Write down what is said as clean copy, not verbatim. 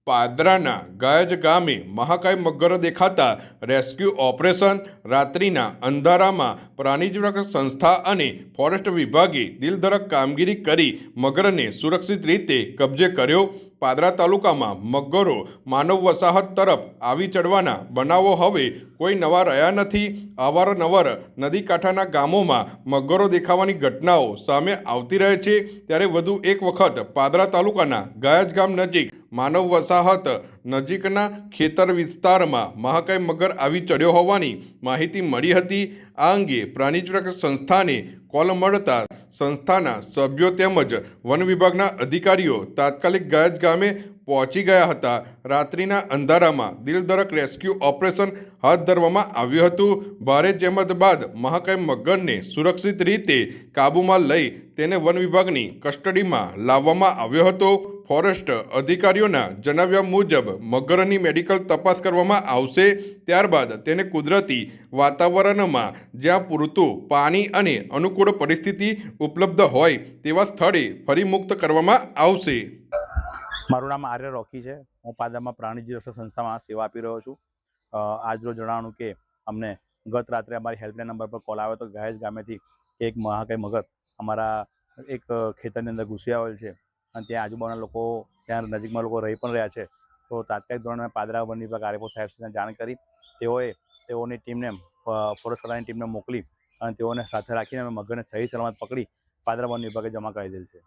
પાદરાના ગાયજ ગામે મહાકાય મગર દેખાતા રેસ્ક્યુ ઓપરેશન રાત્રિના અંધારામાં પ્રાણીજીવક સંસ્થા અને ફોરેસ્ટ વિભાગે દિલધડક કામગીરી કરી મગરને સુરક્ષિત રીતે કબજે કર્યો। પાદરા તાલુકામાં મગરો માનવ વસાહત તરફ આવી ચડવાના બનાવો હવે કોઈ નવા રહ્યા નથી। અવારનવાર નદી કાંઠાના ગામોમાં મગરો દેખાવાની ઘટનાઓ સામે આવતી રહે છે। ત્યારે વધુ એક વખત પાદરા તાલુકાના ગાયજ ગામ નજીક માનવ વસાહત નજીકના ખેતર વિસ્તારમાં મહાકાય મગર આવી ચડ્યો હોવાની માહિતી મળી હતી। આ અંગે પ્રાણીજીવક સંસ્થાને કોલ મળતા સંસ્થાના સભ્યો તેમજ વન વિભાગના અધિકારીઓ તાત્કાલિક ગાયજ ગામે પહોંચી ગયા હતા। રાત્રિના અંધારામાં દિલધડક રેસ્ક્યુ ઓપરેશન હાથ ધરવામાં આવ્યું હતું। ભારે જહેમત બાદ મહાકાય મગરને સુરક્ષિત રીતે કાબૂમાં લઈ તેને વન વિભાગની કસ્ટડીમાં લાવવામાં આવ્યો હતો। ફોરેસ્ટ અધિકારીઓના જણાવ્યા મુજબ મગરની મેડિકલ તપાસ કરવામાં આવશે। ત્યારબાદ તેને કુદરતી વાતાવરણમાં જ્યાં પૂરતું પાણી અને અનુકૂળ પરિસ્થિતિ ઉપલબ્ધ હોય તેવા સ્થળે ફરી મુક્ત કરવામાં આવશે। મારું નામ આર્ય રોકી છે। હું પાદરામાં પ્રાણીજીવ સંસ્થામાં સેવા આપી રહ્યો છું। આજરોજ જણાવવાનું કે અમને ગત રાત્રે અમારી હેલ્પલાઇન નંબર પર કોલ આવ્યો હતો ગાયજ ગામેથી કે એક મહાકાય મગર અમારા એક ખેતરની અંદર ઘૂસી આવેલ છે અને ત્યાં આજુબાજુના લોકો ત્યાં નજીકમાં લોકો રહી પણ રહ્યા છે। તો તાત્કાલિક ધોરણે પાદરા વન વિભાગ આરએફઓ સાહેબને જાણ કરી તેઓની ટીમને ફોરેસ્ટ ખાતાની ટીમને મોકલી અને તેઓને સાથે રાખીને અમે મગરને સહી સલામત પકડી પાદરા વન વિભાગે જમા કરી દેલ છે।